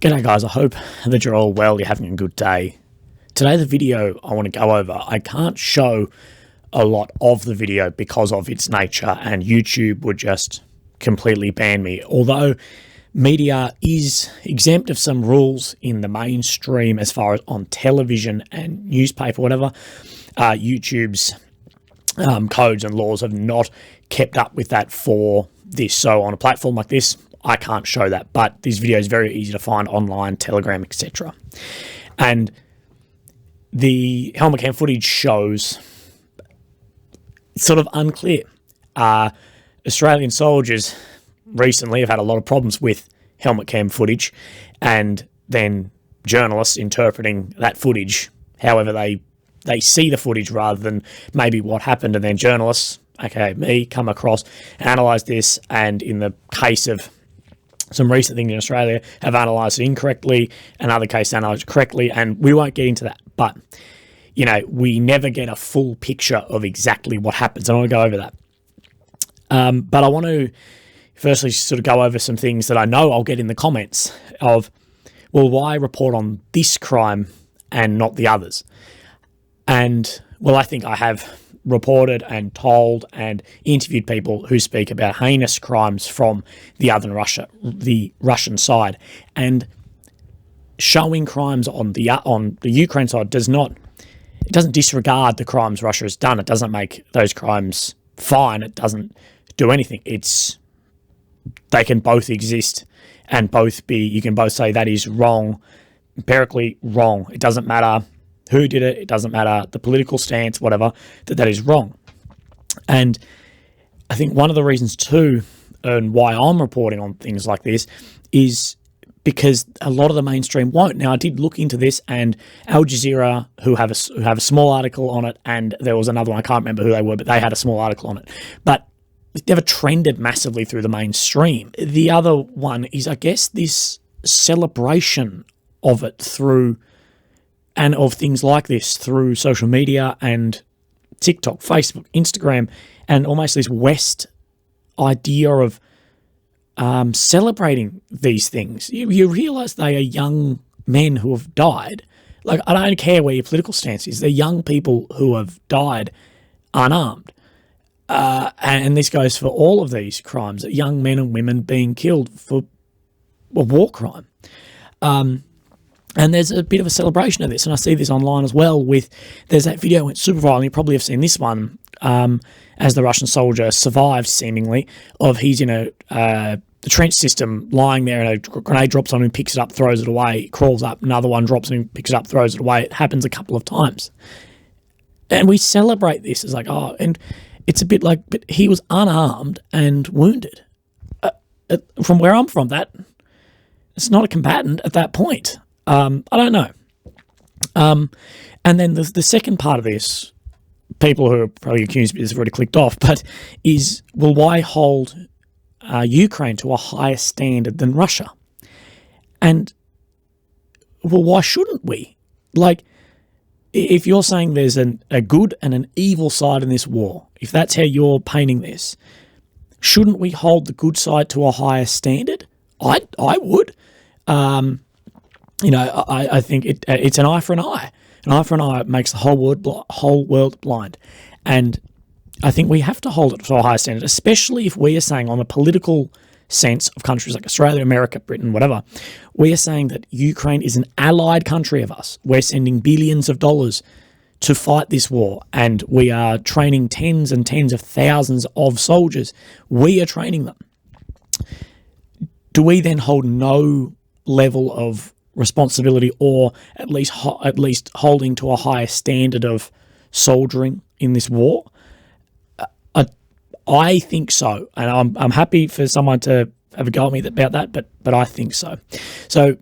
G'day guys, I hope that you're all well, you're having a good day. Today the video I want to go over, I can't show a lot of the video because of its nature and YouTube would just completely ban me. Although media is exempt of some rules in the mainstream as far as on television and newspaper, whatever, YouTube's codes and laws have not kept up with that for this. So on a platform like this, I can't show that, but this video is very easy to find online, Telegram, etc. And the helmet cam footage shows it's sort of unclear. Australian soldiers recently have had a lot of problems with helmet cam footage, and then journalists interpreting that footage however they see the footage rather than maybe what happened, and then journalists, aka me, come across, analyse this, and in the case of some recent things in Australia, have analysed it incorrectly, another case analysed correctly, and we won't get into that. But, you know, we never get a full picture of exactly what happens, and I want to go over that. But I want to firstly sort of go over some things that I know I'll get in the comments of, well, why report on this crime and not the others? And, well, I think I have reported and told and interviewed people who speak about heinous crimes from the Russian side, and showing crimes on the Ukraine side doesn't disregard the crimes Russia has done. It doesn't make those crimes fine. It doesn't do anything. They can both exist and both be. You can both say that is wrong, empirically wrong. It doesn't matter who did it, it doesn't matter the political stance, whatever, that is wrong. And I think one of the reasons too, and why I'm reporting on things like this, is because a lot of the mainstream won't. Now, I did look into this, and Al Jazeera, who have a small article on it, and there was another one, I can't remember who they were, but they had a small article on it. But it never trended massively through the mainstream. The other one is, I guess, this celebration of it through, and of things like this through social media and TikTok, Facebook, Instagram, and almost this West idea of celebrating these things. You realise they are young men who have died. Like, I don't care where your political stance is. They're young people who have died unarmed. And this goes for all of these crimes, young men and women being killed for a war crime. And there's a bit of a celebration of this, and I see this online as well there's that video went super viral, and you probably have seen this one, as the Russian soldier survives, seemingly, of he's in the trench system, lying there, and a grenade drops on him, picks it up, throws it away, crawls up, another one drops on him, picks it up, throws it away. It happens a couple of times. And we celebrate this as like, oh, and it's a bit like, but he was unarmed and wounded. From where I'm from, it's not a combatant at that point. I don't know. And then the second part of this, people who are probably accused of this have already clicked off, but is, well, why hold Ukraine to a higher standard than Russia? And, well, why shouldn't we? Like, if you're saying there's a good and an evil side in this war, if that's how you're painting this, shouldn't we hold the good side to a higher standard? I would. You know, I think it's an eye for an eye. An eye for an eye makes the whole world blind. And I think we have to hold it to a higher standard, especially if we are saying, on a political sense of countries like Australia, America, Britain, whatever, we are saying that Ukraine is an allied country of us. We're sending billions of dollars to fight this war, and we are training tens and tens of thousands of soldiers. We are training them. Do we then hold no level of responsibility, or at least holding to a higher standard of soldiering in this war? I think so, and I'm happy for someone to have a go at me about that, but I think so. So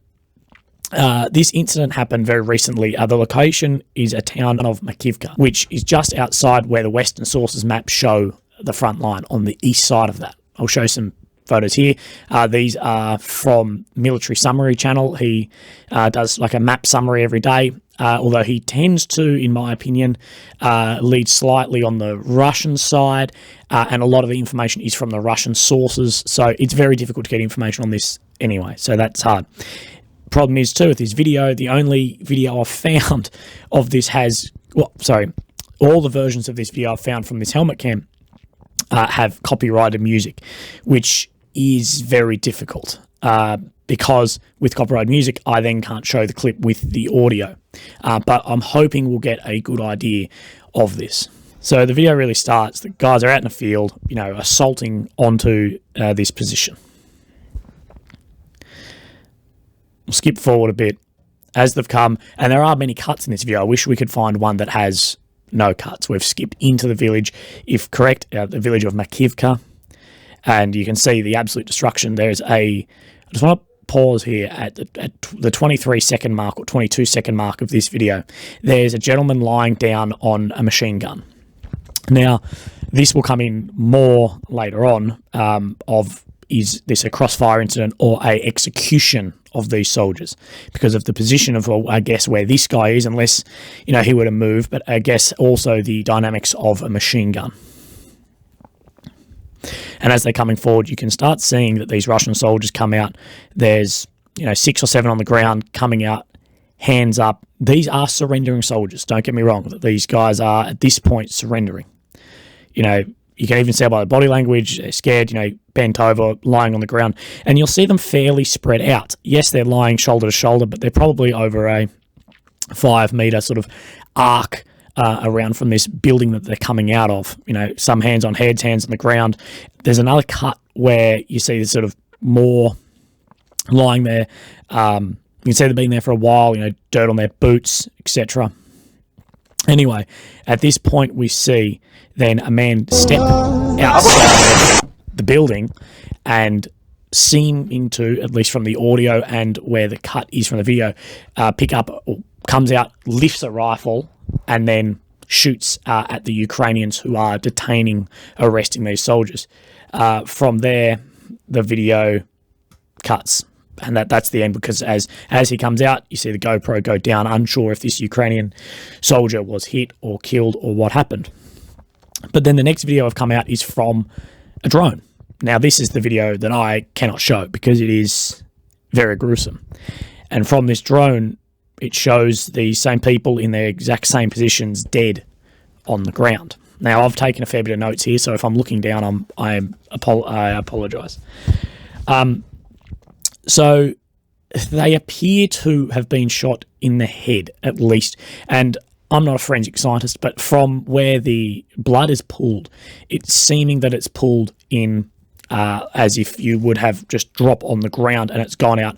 this incident happened very recently. The location is a town of Makivka, which is just outside where the Western sources maps show the front line, on the east side of that. I'll show some photos here. These are from Military Summary channel. He does like a map summary every day, although he tends to, in my opinion, lead slightly on the Russian side, and a lot of the information is from the Russian sources, so it's very difficult to get information on this anyway, so that's hard. problem is too with this video, the only video I've found of this has, well, sorry, all the versions of this video I've found from this helmet cam have copyrighted music, which is very difficult because with copyrighted music, I then can't show the clip with the audio. But I'm hoping we'll get a good idea of this. So the video really starts, the guys are out in the field, you know, assaulting onto this position. We'll skip forward a bit as they've come, and there are many cuts in this video. I wish we could find one that has no cuts. We've skipped into the village, if correct, the village of Makivka, and you can see the absolute destruction. There's I just want to pause here at the 23-second mark or 22-second mark of this video. There's a gentleman lying down on a machine gun. Now, this will come in more later on is this a crossfire incident or a execution of these soldiers because of the position of, I guess, where this guy is, unless, you know, he were to move, but I guess also the dynamics of a machine gun. And as they're coming forward, you can start seeing that these Russian soldiers come out. There's, you know, 6 or 7 on the ground coming out, hands up. These are surrendering soldiers. Don't get me wrong. These guys are, at this point, surrendering. You know, you can even see by the body language, they're scared, you know, bent over, lying on the ground. And you'll see them fairly spread out. Yes, they're lying shoulder to shoulder, but they're probably over a 5-meter sort of arc around from this building that they're coming out of. You know, some hands on heads, hands on the ground. There's another cut where you see this sort of more lying there. You can see they've been there for a while, you know, dirt on their boots, etc. Anyway, at this point we see then a man step outside the building and seem into, at least from the audio and where the cut is from the video, pick up, or comes out, lifts a rifle, and then shoots at the Ukrainians who are arresting these soldiers. From there, the video cuts. And that's the end, because as he comes out, you see the GoPro go down, unsure if this Ukrainian soldier was hit or killed or what happened. But then the next video I've come out is from a drone. Now, this is the video that I cannot show because it is very gruesome. And from this drone, it shows the same people in their exact same positions dead on the ground. Now, I've taken a fair bit of notes here, so if I'm looking down, I apologise. So they appear to have been shot in the head, at least. And I'm not a forensic scientist, but from where the blood is pulled, it's seeming that it's pulled in as if you would have just dropped on the ground and it's gone out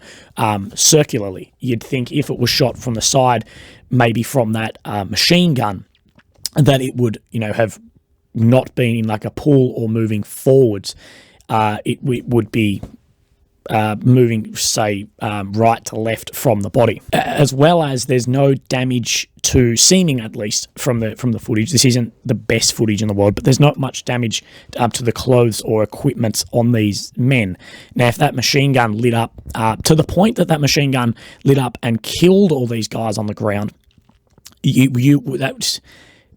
circularly. You'd think if it was shot from the side, maybe from that machine gun, that it would, you know, have not been in like a pull or moving forwards. It would be moving, say, right to left from the body, as well as there's no damage to, seeming at least from the footage. This isn't the best footage in the world, but there's not much damage to the clothes or equipment on these men. Now, if that machine gun lit up to the point that machine gun lit up and killed all these guys on the ground, that was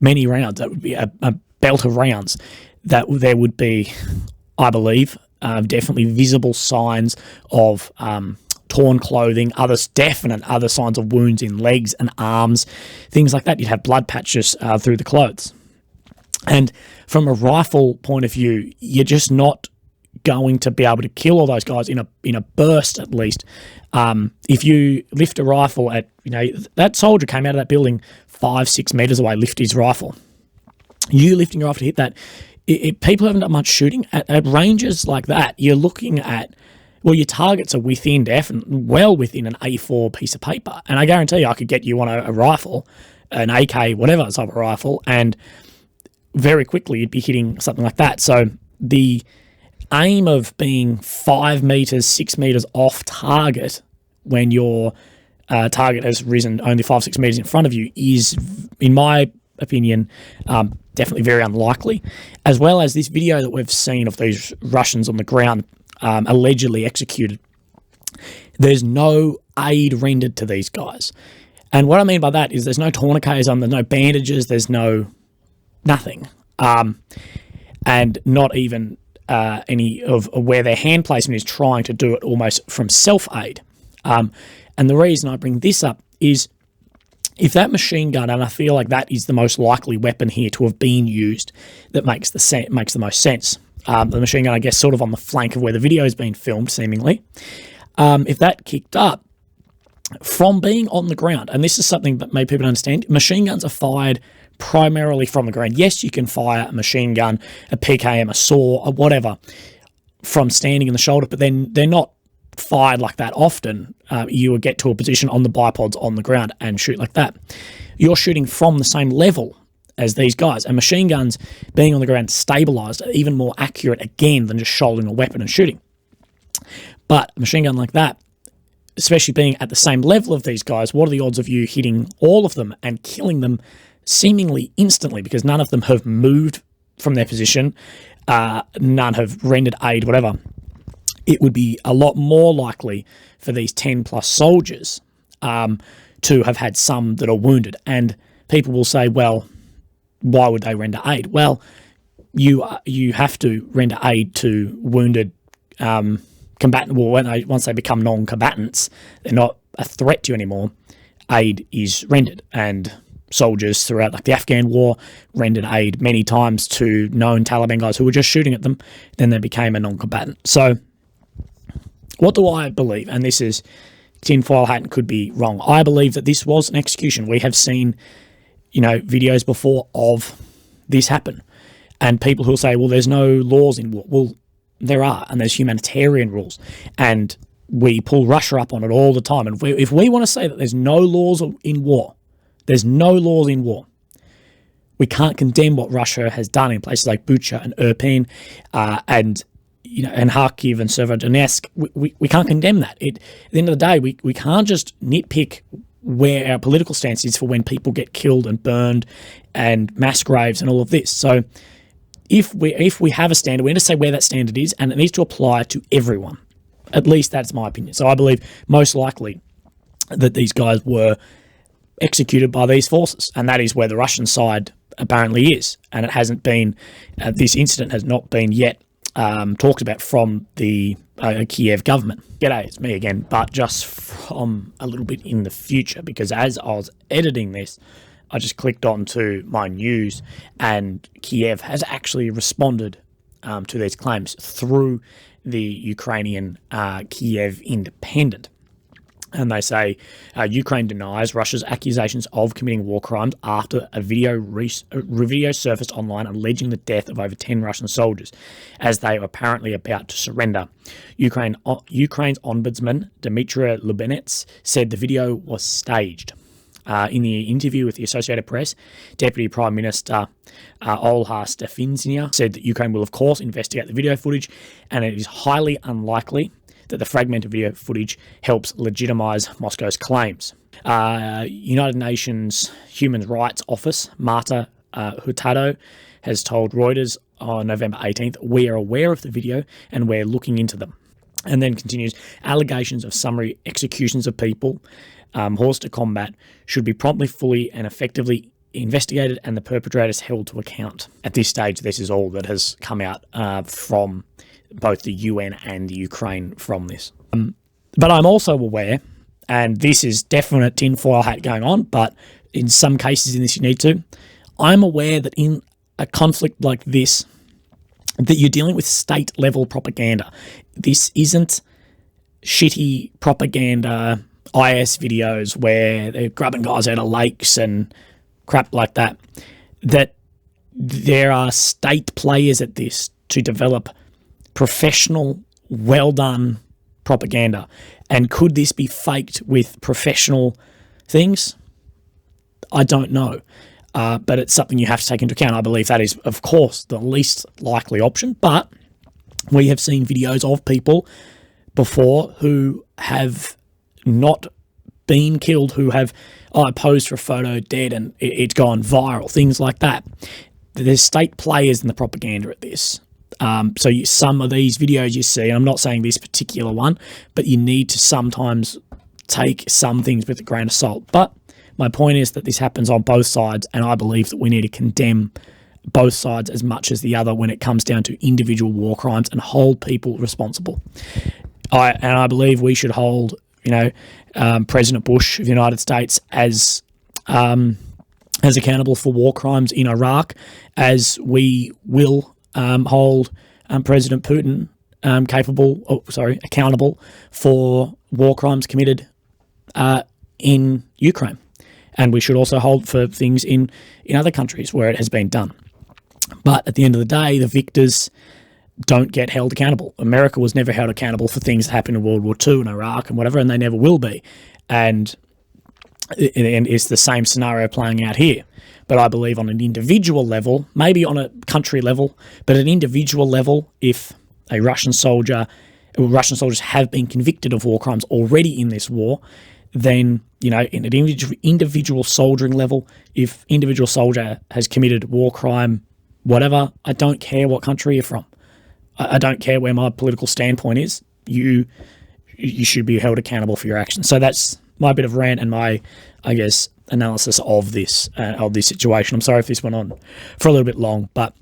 many rounds. That would be a belt of rounds. That there would be, I believe, definitely visible signs of torn clothing, other signs of wounds in legs and arms, things like that. You'd have blood patches through the clothes. And from a rifle point of view, you're just not going to be able to kill all those guys in a burst, at least. If you lift a rifle at, you know, that soldier came out of that building 5-6 meters away, lift his rifle. You lifting your rifle to hit that, people haven't done much shooting at ranges like that. You're looking at, well, your targets are within, well within an A4 piece of paper. And I guarantee you, I could get you on a rifle, an AK, whatever type of rifle, and very quickly you'd be hitting something like that. So the aim of being 5 meters, 6 meters off target when your target has risen only 5-6 meters in front of you is, in my opinion, definitely very unlikely, as well as this video that we've seen of these Russians on the ground allegedly executed. There's no aid rendered to these guys. And what I mean by that is there's no tourniquets on, there's no bandages, there's nothing. And not even any of where their hand placement is trying to do it almost from self-aid. And the reason I bring this up is if that machine gun, and I feel like that is the most likely weapon here to have been used that makes the most sense. The machine gun, I guess, sort of on the flank of where the video has been filmed, seemingly. If that kicked up from being on the ground, and this is something that maybe people don't understand, machine guns are fired primarily from the ground. Yes, you can fire a machine gun, a PKM, a saw, or whatever, from standing in the shoulder, but then they're not fired like that often. You would get to a position on the bipods on the ground and shoot like that. You're shooting from the same level as these guys, and machine guns being on the ground stabilized are even more accurate again than just shouldering a weapon and shooting. But a machine gun like that, especially being at the same level of these guys, what are the odds of you hitting all of them and killing them seemingly instantly, because none of them have moved from their position, none have rendered aid, whatever. It would be a lot more likely for these 10 plus soldiers to have had some that are wounded. And people will say, well, why would they render aid? Well, you have to render aid to wounded combatant. Well, once they become non-combatants, they're not a threat to you anymore. Aid is rendered, and soldiers throughout like the Afghan war rendered aid many times to known Taliban guys who were just shooting at them. Then they became a non-combatant. So what do I believe? And this is tinfoil hat and could be wrong. I believe that this was an execution. We have seen, videos before of this happen. And people who will say, well, there's no laws in war. Well, there are, and there's humanitarian rules. And we pull Russia up on it all the time. And if we want to say that there's no laws in war, there's no laws in war, we can't condemn what Russia has done in places like Bucha and Irpin and Kharkiv and Severodonetsk. We can't condemn that. At the end of the day, we can't just nitpick where our political stance is for when people get killed and burned and mass graves and all of this. So if we have a standard, we need to say where that standard is, and it needs to apply to everyone. At least that's my opinion. So I believe most likely that these guys were executed by these forces, and that is where the Russian side apparently is. And it hasn't been, this incident has not been yet talked about from the Kiev government. G'day, it's me again, but just from a little bit in the future, because as I was editing this, I just clicked onto my news, and Kiev has actually responded to these claims through the Ukrainian Kiev Independent. And they say Ukraine denies Russia's accusations of committing war crimes after a video surfaced online alleging the death of over 10 Russian soldiers as they were apparently about to surrender. Ukraine's ombudsman, Dmitry Lubinets, said the video was staged. In the interview with the Associated Press, Deputy Prime Minister Olha Stefanishyna said that Ukraine will, of course, investigate the video footage, and it is highly unlikely that the fragmented video footage helps legitimize Moscow's claims. United Nations Human Rights Office, Marta Hurtado, has told Reuters on November 18th, we are aware of the video and we're looking into them. And then continues, allegations of summary executions of people, horse to combat, should be promptly, fully and effectively investigated and the perpetrators held to account. At this stage, this is all that has come out from both the UN and the Ukraine from this. But I'm also aware, and this is definite tinfoil hat going on, but in some cases in this you need to, I'm aware that in a conflict like this, that you're dealing with state-level propaganda. This isn't shitty propaganda IS videos where they're grabbing guys out of lakes and crap like that. That there are state players at this to develop professional, well-done propaganda. And could this be faked with professional things? I don't know. But it's something you have to take into account. I believe that is, of course, the least likely option. But we have seen videos of people before who have not been killed, who have posed for a photo, dead, and it's gone viral, things like that. There's state players in the propaganda at this. So some of these videos you see, and I'm not saying this particular one, but you need to sometimes take some things with a grain of salt. But my point is that this happens on both sides, and I believe that we need to condemn both sides as much as the other when it comes down to individual war crimes and hold people responsible. I believe we should hold President Bush of the United States as accountable for war crimes in Iraq, as we will hold President Putin accountable for war crimes committed in Ukraine. And we should also hold for things in other countries where it has been done. But at the end of the day, the victors don't get held accountable. America was never held accountable for things that happened in World War II in Iraq and whatever, and they never will be. And it's the same scenario playing out here. But I believe on an individual level, maybe on a country level, but at an individual level, if Russian soldiers have been convicted of war crimes already in this war, then, in an individual soldiering level, if individual soldier has committed war crime, whatever, I don't care what country you're from. I don't care where my political standpoint is. You should be held accountable for your actions. So that's my bit of rant and my, analysis of this situation. I'm sorry if this went on for a little bit long, but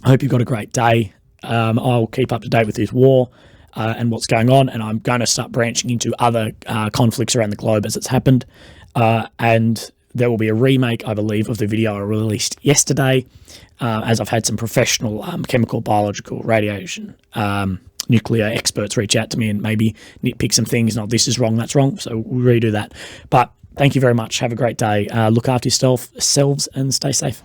I hope you've got a great day. I'll keep up to date with this war and what's going on, and I'm going to start branching into other conflicts around the globe as it's happened. And there will be a remake, I believe, of the video I released yesterday, as I've had some professional chemical, biological, radiation, nuclear experts reach out to me and maybe nitpick some things. Not this is wrong, that's wrong. So we'll redo that. But thank you very much. Have a great day. Look after yourselves and stay safe.